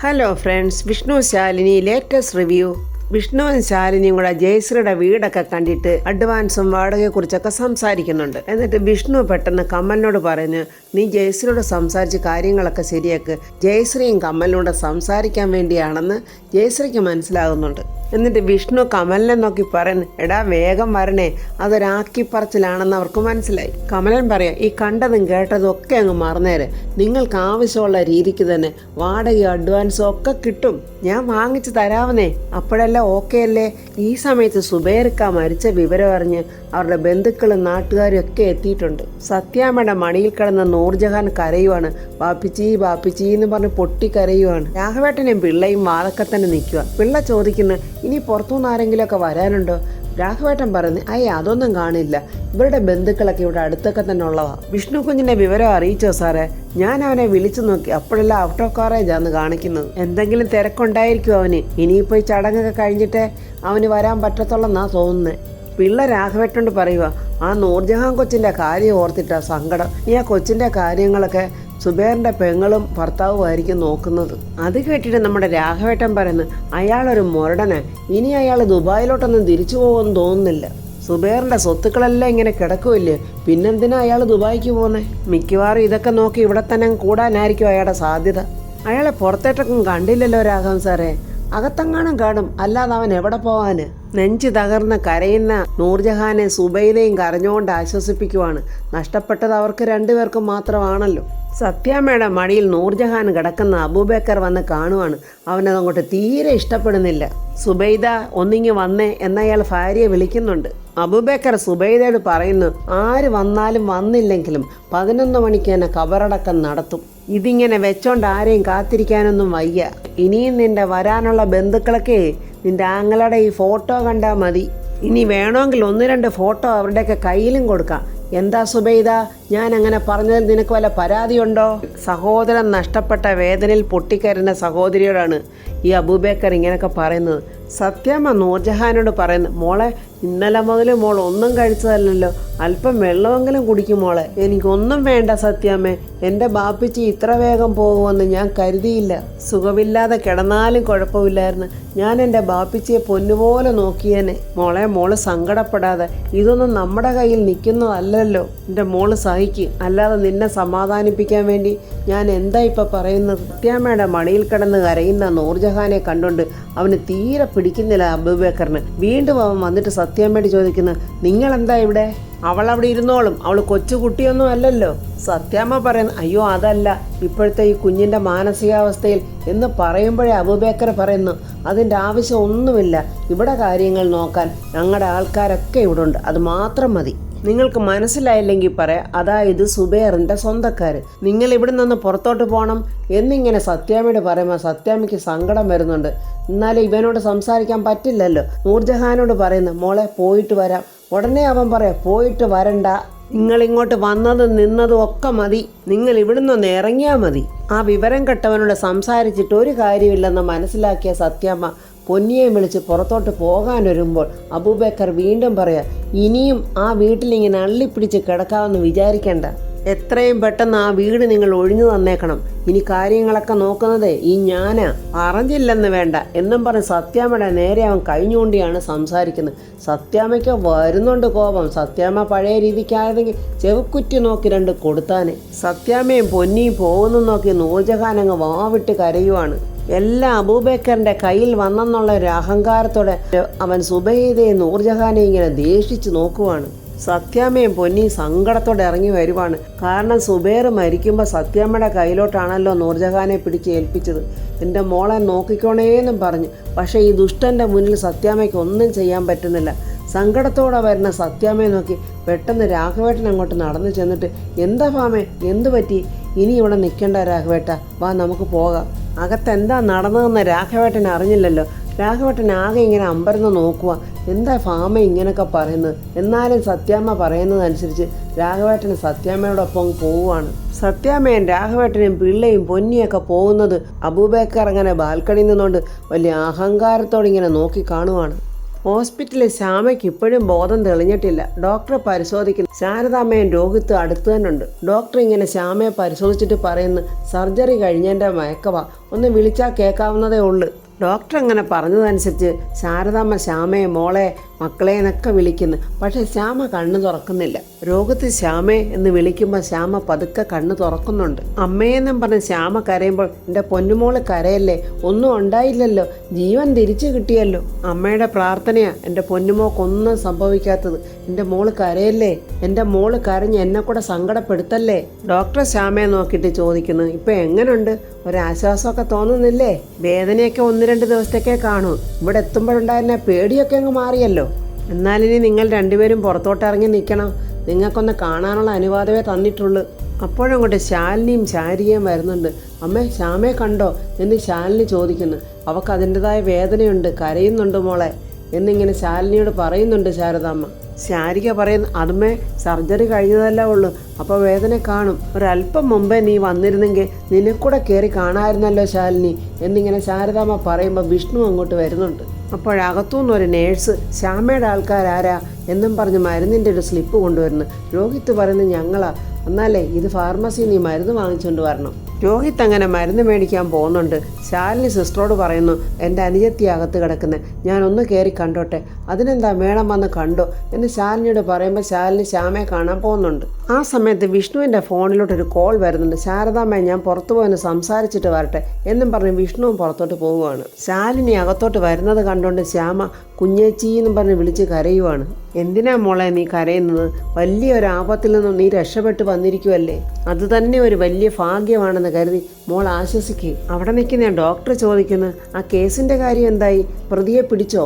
Hello friends, Vishnu Shalini latest review. വിഷ്ണുവും ശാലിനിയും കൂടെ ജയശ്രീയുടെ വീടൊക്കെ കണ്ടിട്ട് അഡ്വാൻസും വാടകയെക്കുറിച്ചൊക്കെ സംസാരിക്കുന്നുണ്ട്. എന്നിട്ട് വിഷ്ണു പെട്ടെന്ന് കമലിനോട് പറഞ്ഞു, നീ ജയശ്രീയോട് സംസാരിച്ച് കാര്യങ്ങളൊക്കെ ശരിയാക്ക്. ജയശ്രീയും കമലിനോട് സംസാരിക്കാൻ വേണ്ടിയാണെന്ന് ജയശ്രീക്ക് മനസ്സിലാകുന്നുണ്ട്. എന്നിട്ട് വിഷ്ണു കമലിനെ നോക്കി പറയുന്നു, എടാ വേഗം വരണേ, അതൊരാക്കിപ്പറച്ചിലാണെന്ന് അവർക്ക് മനസ്സിലായി. കമലൻ പറയാം, ഈ കണ്ടതും കേട്ടതും ഒക്കെ അങ്ങ് മറന്നേരെ, നിങ്ങൾക്ക് ആവശ്യമുള്ള രീതിക്ക് തന്നെ വാടകയും അഡ്വാൻസും ഒക്കെ കിട്ടും, ഞാൻ വാങ്ങിച്ചു തരാവുന്നേ, അപ്പോഴെല്ലാം ഓക്കെ അല്ലേ? ഈ സമയത്ത് സുബൈർക്ക മരിച്ച വിവരം അറിഞ്ഞ് അവരുടെ ബന്ധുക്കളും നാട്ടുകാരും ഒക്കെ എത്തിയിട്ടുണ്ട്. സത്യാമ്മയുടെ മടിയിൽ കിടന്ന നൂർജഹാൻ കരയുവാണ്. ബാപ്പിച്ചി ബാപ്പിച്ചി എന്ന് പറഞ്ഞ് പൊട്ടിക്കരയുവാണ്. രാഘവേട്ടനും പിള്ളയും വാതൊക്കെ തന്നെ നിൽക്കുക. പിള്ള ചോദിക്കുന്നു, ഇനി പുറത്തുനിന്ന് ആരെങ്കിലും ഒക്കെ വരാനുണ്ടോ? രാഘവേട്ടൻ പറഞ്ഞു, അതൊന്നും കാണില്ല, ഇവരുടെ ബന്ധുക്കളൊക്കെ ഇവിടെ അടുത്തൊക്കെ തന്നെ ഉള്ളതാ. വിഷ്ണു കുഞ്ഞിന്റെ വിവരം അറിയിച്ചോ സാറേ? ഞാൻ അവനെ വിളിച്ചു നോക്കി, അപ്പോഴെല്ലാം ഔട്ട് ഓഫ് കവറേജാന്ന് കാണിക്കുന്നത്. എന്തെങ്കിലും തിരക്കുണ്ടായിരിക്കും അവന്. ഇനിയിപ്പോൾ ഈ ചടങ്ങൊക്കെ കഴിഞ്ഞിട്ടേ അവന് വരാൻ പറ്റത്തുള്ളെന്നാ തോന്നുന്നത്. പിള്ള രാഘവേട്ടനോട് പറയുക, ആ നൂർജഹാൻ കൊച്ചിന്റെ കാര്യം ഓർത്തിട്ടാ സങ്കടം. ഈ ആ കൊച്ചിന്റെ കാര്യങ്ങളൊക്കെ സുബൈറിന്റെ പെങ്ങളും ഭർത്താവുമായിരിക്കും നോക്കുന്നത്. അത് കേട്ടിട്ട് നമ്മുടെ രാഘവേട്ടൻ പറയുന്നു, അയാളൊരു മുരടന്, ഇനി അയാൾ ദുബായിലോട്ടൊന്നും തിരിച്ചു പോകുമെന്ന് തോന്നുന്നില്ല. സുബൈറിന്റെ സ്വത്തുക്കളെല്ലാം ഇങ്ങനെ കിടക്കുമല്ലേ, പിന്നെന്തിനാ അയാൾ ദുബായിക്ക് പോകുന്നേ? മിക്കവാറും ഇതൊക്കെ നോക്കി ഇവിടെ തന്നെ കൂടാനായിരിക്കും അയാളുടെ സാധ്യത. അയാളെ പുറത്തേട്ടൊന്നും കണ്ടില്ലല്ലോ രാഘവൻ സാറേ. അകത്തെങ്ങാനും കാണും, അല്ലാതെ അവൻ എവിടെ പോവാന്? നെഞ്ചു തകർന്ന് കരയുന്ന നൂർജഹാനെ സുബൈദയും കരഞ്ഞുകൊണ്ട് ആശ്വസിപ്പിക്കുവാണ്. നഷ്ടപ്പെട്ടത് അവർക്ക് രണ്ടുപേർക്കും മാത്രമാണല്ലോ. സത്യാമ്മയുടെ മടിയിൽ നൂർജഹാൻ കിടക്കുന്ന അബൂബക്കർ വന്ന് കാണുവാണ്. അവനതങ്ങോട്ട് തീരെ ഇഷ്ടപ്പെടുന്നില്ല. സുബൈദ ഒന്നിങ്ങി വന്നേ എന്നയാൾ ഭാര്യയെ വിളിക്കുന്നുണ്ട്. അബൂബക്കർ സുബൈദയോട് പറയുന്നു, ആര് വന്നാലും വന്നില്ലെങ്കിലും 11 മണിക്ക് തന്നെ കബറടക്കം നടത്തും. ഇതിങ്ങനെ വെച്ചോണ്ട് ആരെയും കാത്തിരിക്കാനൊന്നും വയ്യ. ഇനിയും നിന്റെ വരാനുള്ള ബന്ധുക്കളൊക്കെ നിന്റെ ആങ്ങളുടെ ഈ ഫോട്ടോ കണ്ടാൽ മതി. ഇനി വേണമെങ്കിൽ 1-2 ഫോട്ടോ അവരുടെയൊക്കെ കയ്യിലും കൊടുക്കാം. എന്താ സുബൈദ, ഞാൻ അങ്ങനെ പറഞ്ഞതിൽ നിനക്ക് വല്ല പരാതിയുണ്ടോ? സഹോദരൻ നഷ്ടപ്പെട്ട വേദനയിൽ പൊട്ടിക്കരുന്ന സഹോദരിയോടാണ് ഈ അബൂബക്കർ ഇങ്ങനെയൊക്കെ പറയുന്നത്. സത്യാമ്മ നൂർജഹാനോട് പറയുന്നു, മോളെ ഇന്നലെ മുതൽ മോൾ ഒന്നും കഴിച്ചതല്ലല്ലോ, അല്പം വെള്ളമെങ്കിലും കുടിക്കും മോളെ. എനിക്കൊന്നും വേണ്ട സത്യാമ്മേ, എൻ്റെ ബാപ്പിച്ചി ഇത്ര വേഗം പോകുമെന്ന് ഞാൻ കരുതിയില്ല. സുഖമില്ലാതെ കിടന്നാലും കുഴപ്പമില്ലായിരുന്നു, ഞാൻ എൻ്റെ ബാപ്പിച്ചിയെ പൊന്നുപോലെ നോക്കിയേനെ. മോള് സങ്കടപ്പെടാതെ, ഇതൊന്നും നമ്മുടെ കയ്യിൽ നിൽക്കുന്നതല്ലല്ലോ. എൻ്റെ മോള് സഹിക്ക്, അല്ലാതെ നിന്നെ സമാധാനിപ്പിക്കാൻ വേണ്ടി ഞാൻ എന്താ ഇപ്പം പറയുന്നത്? സത്യാമ്മയുടെ മടിയിൽ കിടന്ന് കരയുന്ന നൂർജഹാനെ കണ്ടുകൊണ്ട് അവന് തീരെ പിടിക്കുന്നില്ല അബൂബക്കറിന്. വീണ്ടും അവൻ വന്നിട്ട് സത്യാമ്മയോട് ചോദിക്കുന്നു, നിങ്ങളെന്താ ഇവിടെ? അവളവിടെ ഇരുന്നോളും, അവൾ കൊച്ചുകുട്ടിയൊന്നും അല്ലല്ലോ. സത്യാമ്മ പറയുന്നു, അയ്യോ അതല്ല, ഇപ്പോഴത്തെ ഈ കുഞ്ഞിൻ്റെ മാനസികാവസ്ഥയിൽ എന്ന് പറയുമ്പോഴേ അബൂബക്കർ പറയുന്നു, അതിൻ്റെ ആവശ്യം ഒന്നുമില്ല, ഇവിടെ കാര്യങ്ങൾ നോക്കാൻ ഞങ്ങളുടെ ആൾക്കാരൊക്കെ ഇവിടെ ഉണ്ട്, അത് മാത്രം മതി. നിങ്ങൾക്ക് മനസ്സിലായില്ലെങ്കിൽ പറയാം, അതായത് സുബൈറിൻ്റെ സ്വന്തക്കാർ. നിങ്ങൾ ഇവിടെ നിന്ന് പുറത്തോട്ട് പോകണം എന്നിങ്ങനെ സത്യാമ്മയോട് പറയുമ്പോൾ സത്യാമ്മയ്ക്ക് സങ്കടം വരുന്നുണ്ട്. എന്നാലും ഇവനോട് സംസാരിക്കാൻ പറ്റില്ലല്ലോ. നൂർജഹാനോട് പറയുന്നു, മോളെ പോയിട്ട് വരാം. ഉടനെ അവൻ പറയാം, പോയിട്ട് വരണ്ട, നിങ്ങളിങ്ങോട്ട് വന്നതും നിന്നതും ഒക്കെ മതി, നിങ്ങൾ ഇവിടുന്ന് ഇറങ്ങിയാൽ മതി. ആ വിവരം കെട്ടവനോട് സംസാരിച്ചിട്ട് ഒരു കാര്യമില്ലെന്ന് മനസ്സിലാക്കിയ സത്യാമ്മ പൊന്നിയെ വിളിച്ച് പുറത്തോട്ട് പോകാനൊരുമ്പോൾ അബൂബക്കർ വീണ്ടും പറയാം, ഇനിയും ആ വീട്ടിലിങ്ങനെ അള്ളിപ്പിടിച്ച് കിടക്കാമെന്ന് വിചാരിക്കേണ്ട, എത്രയും പെട്ടെന്ന് ആ വീട് നിങ്ങൾ ഒഴിഞ്ഞു തന്നേക്കണം. ഇനി കാര്യങ്ങളൊക്കെ നോക്കുന്നത് ഈ ഞാനാ, അറിഞ്ഞില്ലെന്ന് വേണ്ട എന്നും പറഞ്ഞ് സത്യാമ്മയുടെ നേരെ അവൻ കഴിഞ്ഞുകൊണ്ടിയാണ് സംസാരിക്കുന്നത്. സത്യാമ്മയ്ക്ക് വരുന്നുണ്ട് കോപം. സത്യാമ്മ പഴയ രീതിക്കായതെങ്കിൽ ചെവിക്കുറ്റി നോക്കി 2 കൊടുത്താനെ. സത്യാമ്മയും പൊന്നിയും പോകുന്നു നോക്കി നൂർജഹാൻ അങ്ങ് വാവിട്ട് കരയുവാണ്. എല്ലാം അബൂബക്കറിന്റെ കയ്യിൽ വന്നെന്നുള്ള ഒരു അഹങ്കാരത്തോടെ അവൻ സുബൈദയെ നൂർജഹാനെ ഇങ്ങനെ ദേഷിച്ച് നോക്കുവാണ്. സത്യാമ്മയും പൊന്നിയും സങ്കടത്തോടെ ഇറങ്ങി വരുവാണ്. കാരണം സുബൈർ മരിക്കുമ്പോൾ സത്യാമ്മയുടെ കയ്യിലോട്ടാണല്ലോ നൂർജഹാനെ പിടിച്ച് ഏൽപ്പിച്ചത്. എൻ്റെ മോളെ നോക്കിക്കോണേന്നും പറഞ്ഞു. പക്ഷേ ഈ ദുഷ്ടൻ്റെ മുന്നിൽ സത്യാമ്മയ്ക്ക് ഒന്നും ചെയ്യാൻ പറ്റുന്നില്ല. സങ്കടത്തോടെ വരുന്ന സത്യാമ്മയെ നോക്കി പെട്ടെന്ന് രാഘവേട്ടൻ അങ്ങോട്ട് നടന്നു ചെന്നിട്ട്, എന്താ ഫാമേ, എന്തു പറ്റി? ഇനി ഇവിടെ നിൽക്കണ്ട രാഘവേട്ട, വാ നമുക്ക് പോകാം. അകത്തെന്താ നടന്നതെന്ന് രാഘവേട്ടൻ അറിഞ്ഞില്ലല്ലോ. രാഘവേട്ടൻ ആകെ ഇങ്ങനെ അമ്പരന്ന് നോക്കുക, എന്താ ഫാമ ഇങ്ങനെയൊക്കെ പറയുന്നത്? എന്നാലും സത്യാമ്മ പറയുന്നതനുസരിച്ച് രാഘവേട്ടന് സത്യാമ്മയോടൊപ്പം പോവുകയാണ്. സത്യാമ്മയും രാഘവേട്ടനും പിള്ളയും പൊന്നിയൊക്കെ പോകുന്നത് അബൂബക്കർ അങ്ങനെ ബാൽക്കണിയിൽ നിന്നുകൊണ്ട് വലിയ അഹങ്കാരത്തോടെ ഇങ്ങനെ നോക്കി കാണുവാണ്. ഹോസ്പിറ്റലിൽ ശ്യാമയ്ക്ക് ഇപ്പോഴും ബോധം തെളിഞ്ഞിട്ടില്ല. ഡോക്ടറെ പരിശോധിക്കുന്നു. ശാരദാമ്മയും രോഹിത്തും അടുത്ത് തന്നെ ഉണ്ട്. ഡോക്ടർ ഇങ്ങനെ ശ്യാമയെ പരിശോധിച്ചിട്ട് പറയുന്നു, സർജറി കഴിഞ്ഞതിൻ്റെ മയക്കവാ, ഒന്ന് വിളിച്ചാൽ കേൾക്കാവുന്നതേ ഉള്ളൂ. ഡോക്ടർ അങ്ങനെ പറഞ്ഞതനുസരിച്ച് ശാരദാമ്മ ശ്യാമയെ മോളെ മക്കളെ എന്നൊക്കെ വിളിക്കുന്നു. പക്ഷേ ശ്യാമ കണ്ണ് തുറക്കുന്നില്ല. രോഗത്ത് ശ്യാമേ എന്ന് വിളിക്കുമ്പോൾ ശ്യാമ പതുക്കെ കണ്ണ് തുറക്കുന്നുണ്ട്. അമ്മയെന്നും പറഞ്ഞ് ശ്യാമ കരയുമ്പോൾ എൻ്റെ പൊന്നുമോള് കരയല്ലേ, ഒന്നും ഉണ്ടായില്ലല്ലോ, ജീവൻ തിരിച്ചു കിട്ടിയല്ലോ. അമ്മയുടെ പ്രാർത്ഥനയാ എൻ്റെ പൊന്നുമോക്കൊന്നും സംഭവിക്കാത്തത്. എൻ്റെ മോള് കരയല്ലേ, എൻ്റെ മോള് കരഞ്ഞ് എന്നെ കൂടെ സങ്കടപ്പെടുത്തല്ലേ. ഡോക്ടർ ശ്യാമയെ നോക്കിയിട്ട് ചോദിക്കുന്നു, ഇപ്പം എങ്ങനെയുണ്ട്, ഒരാശ്വാസമൊക്കെ തോന്നുന്നില്ലേ? വേദനയൊക്കെ 1-2 ദിവസത്തേക്കേ കാണൂ. ഇവിടെ എത്തുമ്പോഴുണ്ടായിരുന്ന പേടിയൊക്കെ അങ്ങ് മാറിയല്ലോ. എന്നാലിനി നിങ്ങൾ രണ്ടുപേരും പുറത്തോട്ടിറങ്ങി നിൽക്കണം. നിങ്ങൾക്കൊന്ന് കാണാനുള്ള അനുവാദമേ തന്നിട്ടുള്ളൂ. അപ്പോഴങ്ങോട്ട് ശാലിനിയും ശാരികയും വരുന്നുണ്ട്. അമ്മേ, ശ്യാമയെ കണ്ടോ എന്ന് ശാലിനി ചോദിക്കുന്നു. അവൾക്ക് അതിൻ്റെതായ വേദനയുണ്ട്, കരയുന്നുണ്ട് മോളെ എന്നിങ്ങനെ ശാലിനിയോട് പറയുന്നുണ്ട് ശാരദാമ്മ. ശാരിക പറയുന്നു, അതുമേ സർജറി കഴിഞ്ഞതല്ലേ ഉള്ളൂ, അപ്പോൾ വേദന കാണും. ഒരല്പം മുമ്പേ നീ വന്നിരുന്നെങ്കിൽ നിനക്കൂടെ കയറി കാണാമായിരുന്നല്ലോ ശാലിനി എന്നിങ്ങനെ ശാരദാമ്മ പറയുമ്പോൾ വിഷ്ണു അങ്ങോട്ട് വരുന്നുണ്ട്. അപ്പോഴകത്തുനിന്ന് ഒരു നേഴ്സ് ശ്യാമയുടെ ആൾക്കാരാരാ എന്നും പറഞ്ഞ് മരുന്നിൻ്റെ ഒരു സ്ലിപ്പ് കൊണ്ടുവരുന്നു. രോഹിത്ത് പറയുന്നത് ഞങ്ങളാ, എന്നാലേ ഇത് ഫാർമസിയിൽ നീ മരുന്ന് വാങ്ങിച്ചുകൊണ്ട് വരണം. രോഹിത്ത് അങ്ങനെ മരുന്ന് മേടിക്കാൻ പോകുന്നുണ്ട്. ശാലിനി സിസ്റ്ററോട് പറയുന്നു, എൻ്റെ അനുജത്തി അകത്ത് കിടക്കുന്നത്, ഞാനൊന്ന് കയറി കണ്ടോട്ടെ. അതിനെന്താ മേഡം വന്ന് കണ്ടോ എന്ന് ശാലിനിയോട് പറയുമ്പോൾ ശാലിനി ശ്യാമയെ കാണാൻ പോകുന്നുണ്ട്. ആ സമയത്ത് വിഷ്ണുവിൻ്റെ ഫോണിലോട്ടൊരു കോൾ വരുന്നുണ്ട്. ശാരദാമ്മ ഞാൻ പുറത്തു പോയെന്ന് സംസാരിച്ചിട്ട് വരട്ടെ എന്നും പറഞ്ഞ് വിഷ്ണുവും പുറത്തോട്ട് പോവുകയാണ്. ശാലിനി അകത്തോട്ട് വരുന്നത് കണ്ടുകൊണ്ട് ശ്യാമ കുഞ്ഞേച്ചി എന്നും പറഞ്ഞ് വിളിച്ച് കരയുവാണ്. എന്തിനാ മോളെ നീ കരയുന്നത്? വലിയൊരു ആപത്തിൽ നിന്നും നീ രക്ഷപ്പെട്ട് വന്നിരിക്കുമല്ലേ, അത് തന്നെ ഒരു വലിയ ഭാഗ്യമാണെന്ന് കരുതി മോൾ ആശ്വസിക്കുക. അവിടെ നിൽക്കുന്ന ഡോക്ടർ ചോദിക്കുന്നു, ആ കേസിൻ്റെ കാര്യം എന്തായി, പ്രതിയെ പിടിച്ചോ?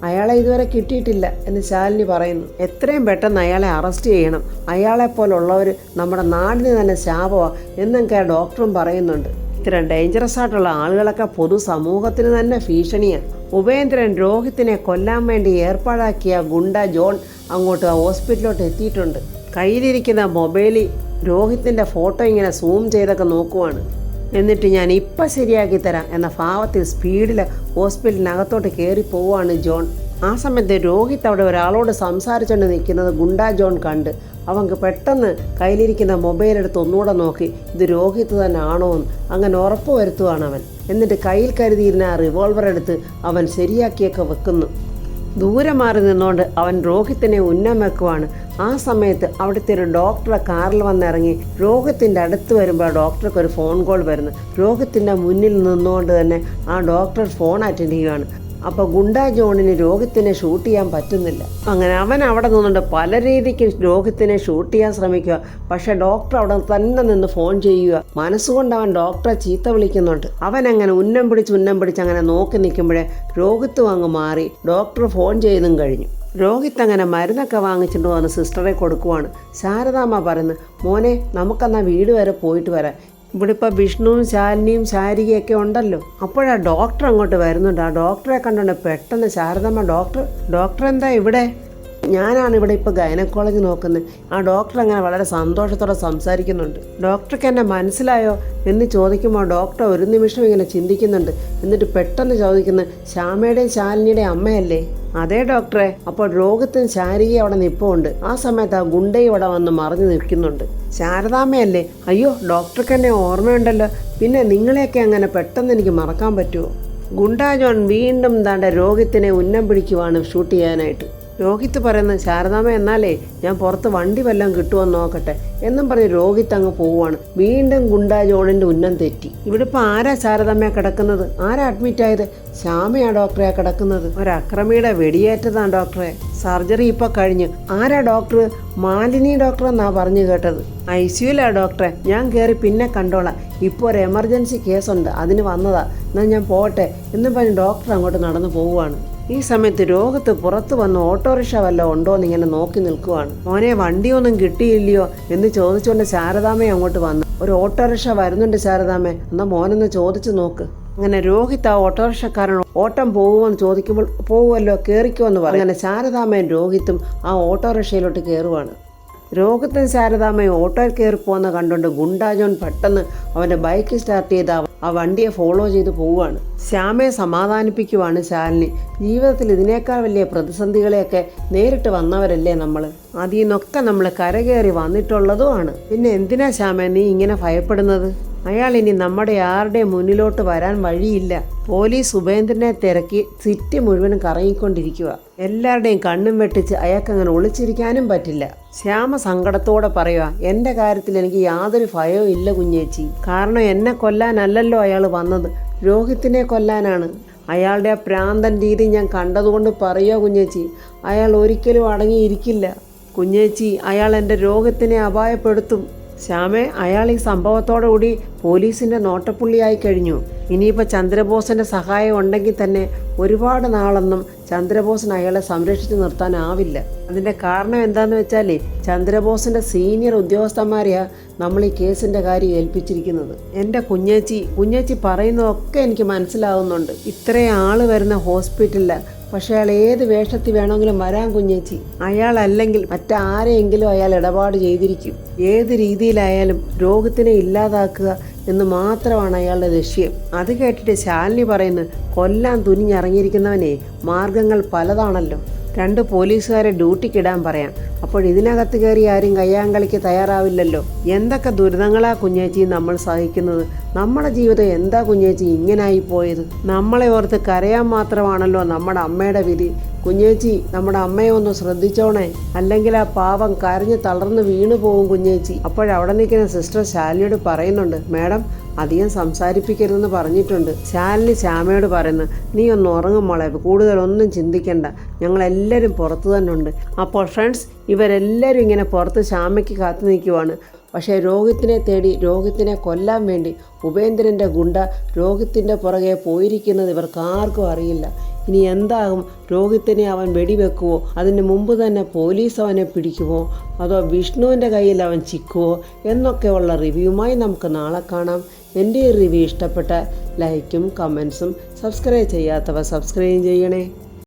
അയാളെ ഇതുവരെ കിട്ടിയിട്ടില്ല എന്ന് ശാലിനി പറയുന്നു. എത്രയും പെട്ടെന്ന് അയാളെ അറസ്റ്റ് ചെയ്യണം, അയാളെപ്പോലുള്ളവർ നമ്മുടെ നാടിന് തന്നെ ശാപമാണ് എന്നൊക്കെ ഡോക്ടറും പറയുന്നുണ്ട്. ഇത്തരം ഡേഞ്ചറസ് ആയിട്ടുള്ള ആളുകളൊക്കെ പൊതുസമൂഹത്തിന് തന്നെ ഭീഷണിയാണ്. ഉപേന്ദ്രൻ രോഹിത്തിനെ കൊല്ലാൻ വേണ്ടി ഏർപ്പാടാക്കിയ ഗുണ്ട ജോൺ അങ്ങോട്ട് ഹോസ്പിറ്റലിലോട്ട് എത്തിയിട്ടുണ്ട്. കയ്യിലിരിക്കുന്ന മൊബൈലിൽ രോഹിത്തിൻ്റെ ഫോട്ടോ ഇങ്ങനെ സൂം ചെയ്തൊക്കെ നോക്കുവാണ്. എന്നിട്ട് ഞാൻ ഇപ്പം ശരിയാക്കി തരാം എന്ന ഭാവത്തിൽ സ്പീഡിൽ ഹോസ്പിറ്റലിനകത്തോട്ട് കയറി പോവുകയാണ് ജോൺ. ആ സമയത്ത് രോഹിത്ത് അവിടെ ഒരാളോട് സംസാരിച്ചുകൊണ്ട് നിൽക്കുന്നത് ഗുണ്ട ജോൺ കണ്ട് അവൻക്ക് പെട്ടെന്ന് കയ്യിലിരിക്കുന്ന മൊബൈലെടുത്ത് ഒന്നുകൂടെ നോക്കി ഇത് രോഹിത്ത് തന്നെ ആണോ എന്ന് അങ്ങനെ ഉറപ്പ് വരുത്തുകയാണ് അവൻ. എന്നിട്ട് കയ്യിൽ കരുതിയിരുന്ന ആ റിവോൾവർ എടുത്ത് അവൻ ശരിയാക്കിയൊക്കെ വെക്കുന്നു. ദൂരെ മാറി നിന്നുകൊണ്ട് അവൻ രോഹിത്തിനെ ഉന്നം വെക്കുവാണ്. ആ സമയത്ത് അവിടുത്തെ ഒരു ഡോക്ടറെ കാറിൽ വന്നിറങ്ങി രോഹിത്തിൻ്റെ അടുത്ത് വരുമ്പോൾ ഡോക്ടർക്ക് ഒരു ഫോൺ കോൾ വരുന്നു. രോഹിത്തിൻ്റെ മുന്നിൽ നിന്നുകൊണ്ട് തന്നെ ആ ഡോക്ടർ ഫോൺ അറ്റൻഡ് ചെയ്യുകയാണ്. അപ്പോൾ ഗുണ്ട ജോണിന് രോഹിത്തിനെ ഷൂട്ട് ചെയ്യാൻ പറ്റുന്നില്ല. അങ്ങനെ അവൻ അവിടെ നിന്നുകൊണ്ട് പല രീതിക്ക് രോഹിത്തിനെ ഷൂട്ട് ചെയ്യാൻ ശ്രമിക്കുക. പക്ഷെ ഡോക്ടർ അവിടെ തന്നെ നിന്ന് ഫോൺ ചെയ്യുക. മനസ്സുകൊണ്ട് അവൻ ഡോക്ടറെ ചീത്ത വിളിക്കുന്നുണ്ട്. അവൻ അങ്ങനെ ഉന്നം പിടിച്ച് അങ്ങനെ നോക്കി നിൽക്കുമ്പോഴേ രോഹിത്തും അങ്ങ് മാറി. ഡോക്ടർ ഫോൺ ചെയ്തും കഴിഞ്ഞു. രോഹിത്ത് അങ്ങനെ മരുന്നൊക്കെ വാങ്ങിച്ചിട്ട് വന്ന് സിസ്റ്ററെ കൊടുക്കുവാണ്. ശാരദാമ്മ പറയുന്നു, മോനെ നമുക്കെന്നാൽ വീട് വരെ പോയിട്ട് വരാം, ഇവിടെ ഇപ്പോൾ വിഷ്ണുവും ശാലിനിയും ശാരികയൊക്കെ ഉണ്ടല്ലോ. അപ്പോഴാ ഡോക്ടർ അങ്ങോട്ട് വരുന്നുണ്ട്. ആ ഡോക്ടറെ കണ്ടുകൊണ്ട് പെട്ടെന്ന് ശാരദാമ്മ, ഡോക്ടർ എന്താ ഇവിടെ? ഞാനാണ് ഇവിടെ ഇപ്പോൾ ഗൈനക്കോളജി നോക്കുന്നത്. ആ ഡോക്ടർ അങ്ങനെ വളരെ സന്തോഷത്തോടെ സംസാരിക്കുന്നുണ്ട്. ഡോക്ടർക്ക് എന്നെ മനസ്സിലായോ എന്ന് ചോദിക്കുമ്പോൾ ഡോക്ടർ ഒരു നിമിഷം ഇങ്ങനെ ചിന്തിക്കുന്നുണ്ട്. എന്നിട്ട് പെട്ടെന്ന് ചോദിക്കുന്നത്, ശ്യാമയുടെയും ശാലിനിയുടെയും അമ്മയല്ലേ? അതേ ഡോക്ടറെ. അപ്പോൾ രോഗത്തിന് ശാരിക അവിടെ നിൽപ്പുണ്ട്. ആ സമയത്ത് ആ ഗുണ്ടയും ഇവിടെ വന്ന് മറിഞ്ഞു നിൽക്കുന്നുണ്ട്. ശാരദാമ്മയല്ലേ? അയ്യോ, ഡോക്ടർക്ക് എന്നെ ഓർമ്മയുണ്ടല്ലോ, പിന്നെ നിങ്ങളെയൊക്കെ അങ്ങനെ പെട്ടെന്ന് എനിക്ക് മറക്കാൻ പറ്റുമോ? ഗുണ്ടാ ജോൺ വീണ്ടും താണ്ട രോഹിത്തിനെ ഉന്നം പിടിക്കുവാണ് ഷൂട്ട് ചെയ്യാനായിട്ട്. രോഹിത്ത് പറയുന്നത്, ശാരദാമ്മ എന്നാലേ ഞാൻ പുറത്ത് വണ്ടി വല്ലതും കിട്ടുമെന്ന് നോക്കട്ടെ എന്നും പറഞ്ഞ് രോഹിത്ത് അങ്ങ് പോവുകയാണ്. വീണ്ടും ഗുണ്ടാ ജോണിൻ്റെ ഉന്നം തെറ്റി. ഇവിടെ ഇപ്പോൾ ആരാ ശാരദാമ്മയെ കിടക്കുന്നത്? ആരാ അഡ്മിറ്റ് ആയത്? ശ്യാമയാ ഡോക്ടറെ കിടക്കുന്നത്. ഒരക്രമിയുടെ വെടിയേറ്റതാണ് ഡോക്ടറെ. സർജറി ഇപ്പോൾ കഴിഞ്ഞു. ആരാ ഡോക്ടർ? മാലിനി ഡോക്ടർ എന്നാ പറഞ്ഞു കേട്ടത്. ICUലാ ഡോക്ടറെ. ഞാൻ കയറി പിന്നെ കണ്ടോളാം, ഇപ്പോൾ ഒരു എമർജൻസി കേസുണ്ട്, അതിന് വന്നതാ, എന്നാൽ ഞാൻ പോട്ടെ എന്നും പറഞ്ഞ് ഡോക്ടർ അങ്ങോട്ട് നടന്നു പോവുകയാണ്. ഈ സമയത്ത് രോഗത്ത് പുറത്ത് വന്ന് ഓട്ടോറിക്ഷ വല്ലതും ഉണ്ടോ എന്ന് ഇങ്ങനെ നോക്കി നിൽക്കുവാണ്. മോനെ വണ്ടിയൊന്നും കിട്ടിയില്ലയോ എന്ന് ചോദിച്ചുകൊണ്ട് ശാരദാമ്മ അങ്ങോട്ട് വന്നു. ഒരു ഓട്ടോറിക്ഷ വരുന്നുണ്ട് ശാരദാമ്മ, എന്നാൽ മോനൊന്ന് ചോദിച്ചു നോക്ക്. അങ്ങനെ രോഹിത്ത് ആ ഓട്ടോറിക്ഷക്കാരൻ ഓട്ടം പോകുമെന്ന് ചോദിക്കുമ്പോൾ പോകുമല്ലോ, കയറിക്കുമെന്ന് പറയും. അങ്ങനെ ശാരദാമ്മയും രോഹിത്തും ആ ഓട്ടോറിക്ഷയിലോട്ട് കയറുവാണ്. രോഹിത്തും ശാരദാമ്മയും ഓട്ടോയിൽ കയറി പോകുന്ന കണ്ടുകൊണ്ട് ഗുണ്ടാ ജോൺ പെട്ടെന്ന് അവൻ്റെ ബൈക്ക് സ്റ്റാർട്ട് ചെയ്ത് ആ വണ്ടിയെ ഫോളോ ചെയ്ത് പോവുകയാണ്. ശ്യാമയെ സമാധാനിപ്പിക്കുവാണ് ശാലിനി. ജീവിതത്തിൽ ഇതിനേക്കാൾ വലിയ പ്രതിസന്ധികളെയൊക്കെ നേരിട്ട് വന്നവരല്ലേ നമ്മൾ. അതിൽ നിന്നൊക്കെ നമ്മൾ കരകയറി വന്നിട്ടുള്ളതുമാണ്. പിന്നെ എന്തിനാ ശ്യാമ നീ ഇങ്ങനെ ഭയപ്പെടുന്നത്? അയാൾ ഇനി നമ്മുടെ ആരുടെയും മുന്നിലോട്ട് വരാൻ വഴിയില്ല. പോലീസ് ഉപേന്ദ്രനെ തിരക്കി സിറ്റി മുഴുവനും കറങ്ങിക്കൊണ്ടിരിക്കുക. എല്ലാവരുടെയും കണ്ണും വെട്ടിച്ച് അയാൾക്കങ്ങനെ ഒളിച്ചിരിക്കാനും പറ്റില്ല. ശ്യാമ സങ്കടത്തോടെ പറയുക, എൻ്റെ കാര്യത്തിൽ എനിക്ക് യാതൊരു ഭയവും ഇല്ല കുഞ്ഞേച്ചി. കാരണം എന്നെ കൊല്ലാനല്ലല്ലോ അയാൾ വന്നത്, രോഹിത്തിനെ കൊല്ലാനാണ്. അയാളുടെ ആ പ്രാന്തൻ രീതി ഞാൻ കണ്ടതുകൊണ്ട് പറയുക കുഞ്ഞേച്ചി, അയാൾ ഒരിക്കലും അടങ്ങിയിരിക്കില്ല കുഞ്ഞേച്ചി. അയാൾ എൻ്റെ രോഗത്തിനെ അപായപ്പെടുത്തും. ശ്യാമേ, അയാൾ ഈ സംഭവത്തോടുകൂടി പോലീസിൻ്റെ നോട്ടപ്പുള്ളിയായി കഴിഞ്ഞു. ഇനിയിപ്പോൾ ചന്ദ്രബോസിൻ്റെ സഹായം ഉണ്ടെങ്കിൽ തന്നെ ഒരുപാട് നാളൊന്നും ചന്ദ്രബോസിന് അയാളെ സംരക്ഷിച്ച് നിർത്താനാവില്ല. അതിൻ്റെ കാരണം എന്താണെന്ന് വെച്ചാൽ ചന്ദ്രബോസിൻ്റെ സീനിയർ ഉദ്യോഗസ്ഥന്മാരെയാണ് നമ്മൾ ഈ കേസിൻ്റെ കാര്യം ഏൽപ്പിച്ചിരിക്കുന്നത്. എൻ്റെ കുഞ്ഞേച്ചി പറയുന്നതൊക്കെ എനിക്ക് മനസ്സിലാവുന്നുണ്ട്. ഇത്രയും ആൾ വരുന്ന ഹോസ്പിറ്റലിലാണ്, പക്ഷെ അയാൾ ഏത് വേഷത്തിൽ വേണമെങ്കിലും വരാൻ കുഞ്ഞേച്ചി. അയാളല്ലെങ്കിൽ മറ്റാരെയെങ്കിലും അയാൾ ഇടപാട് ചെയ്തിരിക്കും. ഏത് രീതിയിലായാലും രോഗത്തിനെ ഇല്ലാതാക്കുക എന്ന് മാത്രമാണ് അയാളുടെ ലക്ഷ്യം. അത് കേട്ടിട്ട് ശാലിനി പറയുന്നു, കൊല്ലാൻ തുനിഞ്ഞിറങ്ങിയിരിക്കുന്നവനെ മാർഗങ്ങൾ പലതാണല്ലോ. 2 പോലീസുകാരെ ഡ്യൂട്ടിക്കിടാൻ പറയാം. അപ്പോൾ ഇതിനകത്ത് കയറി ആരും കയ്യാങ്കളിക്ക് തയ്യാറാവില്ലല്ലോ. എന്തൊക്കെ ദുരിതങ്ങളാ കുഞ്ഞേച്ചി നമ്മൾ സഹിക്കുന്നത്. നമ്മുടെ ജീവിതം എന്താ കുഞ്ഞേച്ചി ഇങ്ങനായി പോയത്? നമ്മളെ ഓർത്ത് കരയാൻ മാത്രമാണല്ലോ നമ്മുടെ അമ്മയുടെ വിധി. കുഞ്ഞേച്ചി, നമ്മുടെ അമ്മയെ ഒന്ന് ശ്രദ്ധിച്ചോണേ, അല്ലെങ്കിൽ ആ പാവം കരഞ്ഞ് തളർന്ന് വീണു പോകും കുഞ്ഞേച്ചി. അപ്പോഴവിടെ നിൽക്കുന്ന സിസ്റ്റർ ശാലിനിയോട് പറയുന്നുണ്ട്, മാഡം അധികം സംസാരിപ്പിക്കരുതെന്ന് പറഞ്ഞിട്ടുണ്ട്. ശാലിനി ശ്യാമയോട് പറയുന്നു, നീ ഒന്ന് ഉറങ്ങും മോളെ, കൂടുതലൊന്നും ചിന്തിക്കണ്ട, ഞങ്ങളെല്ലാവരും പുറത്തു തന്നെ ഉണ്ട്. അപ്പോൾ ഫ്രണ്ട്സ്, ഇവരെല്ലാവരും ഇങ്ങനെ പുറത്ത് ശ്യാമയ്ക്ക് കാത്തു നിൽക്കുവാണ്. പക്ഷേ രോഹിത്തിനെ തേടി, രോഹിത്തിനെ കൊല്ലാൻ വേണ്ടി ഉപേന്ദ്രൻ്റെ ഗുണ്ട രോഹിത്തിൻ്റെ പുറകെ പോയിരിക്കുന്നത് ഇവർക്കാർക്കും അറിയില്ല. ഇനി എന്താകും? രോഹിത്തിനെ അവൻ വെടിവെക്കുവോ? അതിന് മുമ്പ് തന്നെ പോലീസ് അവനെ പിടിക്കുമോ? അതോ വിഷ്ണുവിൻ്റെ കയ്യിൽ അവൻ ചിക്കുവോ? എന്നൊക്കെയുള്ള റിവ്യൂമായി നമുക്ക് നാളെ കാണാം. എൻ്റെ ഈ റിവ്യൂ ഇഷ്ടപ്പെട്ട ലൈക്കും കമൻസും, സബ്സ്ക്രൈബ് ചെയ്യാത്തവർ സബ്സ്ക്രൈബ് ചെയ്യണേ.